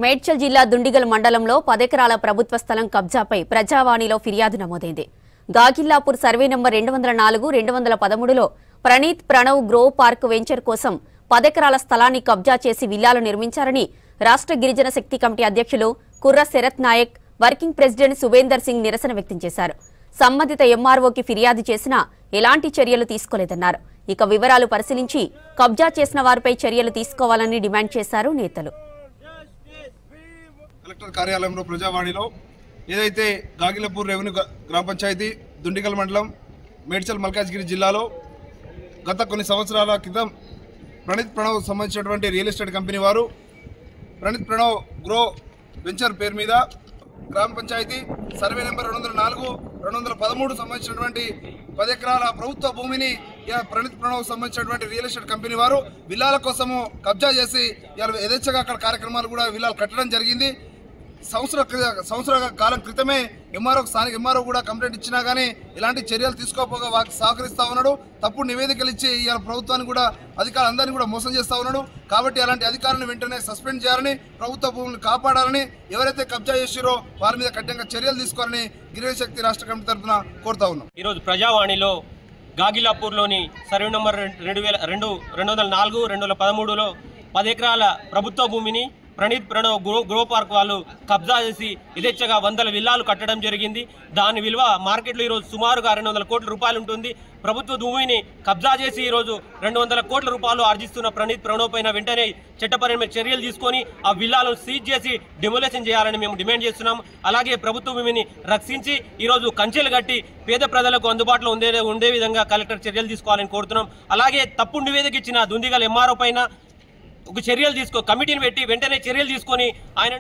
మేడ్చల్ జిల్లా దుండిగల్ మండలంలో 10 ఎకరాల ప్రభుత్వ స్థలం కబ్జాపై ప్రజావాణిలో ఫిర్యాదు నమోదైంది. గాగిల్లాపూర్ సర్వే నంబర్ 204, 213లో Praneeth Pranav grow park venture కోసం 10 ఎకరాల స్థలాన్ని కబ్జా చేసి విల్లాలు నిర్మించారని రాష్ట్ర గిరిజన శక్తి కమిటీ అధ్యక్షులు కుర్ర శరత్ నాయక్, వర్కింగ్ ప్రెసిడెంట్ సుబేందర్ సింగ్ నిరసన వ్యక్తం చేశారు. సంబంధిత ఎంఆర్ఓకి ఫిర్యాదు చేసినా ఎలాంటి చర్యలు తీసుకోలేదన్నారు. ఇక వివరాలు పరిశీలించి కబ్జా చేసిన వారిపై చర్యలు తీసుకోవాలని డిమాండ్ చేశారు నేతలు. కలెక్టర్ కార్యాలయంలో ప్రజావాణిలో ఏదైతే గాగిలపూర్ రెవెన్యూ గ్రామ పంచాయతీ దుండిగల్ మండలం మేడ్చల్ మల్కాజ్గిరి జిల్లాలో గత కొన్ని సంవత్సరాల క్రితం ప్రణీత్ ప్రణవ్ సంబంధించినటువంటి రియల్ ఎస్టేట్ కంపెనీ వారు ప్రణీత్ ప్రణవ్ గ్రో వెంచర్ పేరు మీద గ్రామ పంచాయతీ సర్వే నెంబర్ 204, 213 సంబంధించినటువంటి 10 ఎకరాల ప్రభుత్వ భూమిని ప్రణీత్ ప్రణవ్ సంబంధించినటువంటి రియల్ ఎస్టేట్ కంపెనీ వారు విల్లాల కోసము కబ్జా చేసి యథేచ్ఛగా అక్కడ కార్యక్రమాలు కూడా విల్లాలు కట్టడం జరిగింది. సంవత్సర కాలం క్రితమే స్థానిక ఎంఆర్ఓ కూడా కంప్లైంట్ ఇచ్చినా కానీ ఎలాంటి చర్యలు తీసుకోకపోగా వారికి సహకరిస్తూ ఉన్నాడు. తప్పుడు నివేదికలు ఇచ్చి ఇవాళ ప్రభుత్వాన్ని కూడా అధికారులందరినీ కూడా మోసం చేస్తూ ఉన్నాడు. కాబట్టి అలాంటి అధికారులను వెంటనే సస్పెండ్ చేయాలని, ప్రభుత్వ భూములను కాపాడాలని, ఎవరైతే కబ్జా చేసిరో వారి మీద కఠినంగా చర్యలు తీసుకోవాలని గిరిజన శక్తి రాష్ట్ర కమిటీ తరఫున కోరుతా ఉన్నాం. ఈరోజు ప్రజావాణిలో గాగిలాపూర్లోని సర్వే నంబర్ 204, 213లో 10 ఎకరాల ప్రభుత్వ భూమిని ప్రణీత్ ప్రణవ్ గ్రో పార్క్ వాళ్ళు కబ్జా చేసి యథేచ్ఛగా 100 విల్లాలు కట్టడం జరిగింది. దాని విలువ మార్కెట్లో ఈరోజు సుమారుగా 200 కోట్ల రూపాయలు ఉంటుంది. ప్రభుత్వ భూమిని కబ్జా చేసి ఈరోజు 200 కోట్ల రూపాయలు ఆర్జిస్తున్న ప్రణీత్ ప్రణవ్ పైన వెంటనే చట్టపరమైన చర్యలు తీసుకొని ఆ విల్లాలను సీజ్ చేసి డెమోలేషన్ చేయాలని మేము డిమాండ్ చేస్తున్నాం. అలాగే ప్రభుత్వ భూమిని రక్షించి ఈరోజు కంచెలు కట్టి పేద ప్రజలకు అందుబాటులో ఉండే విధంగా కలెక్టర్ చర్యలు తీసుకోవాలని కోరుతున్నాం. అలాగే తప్పుడు నివేదిక ఇచ్చిన దుండిగల్ ఎంఆర్ఓ పైన ఒక చర్యలు కమిటీని పెట్టి వెంటనే చర్యలు తీసుకొని ఆయనను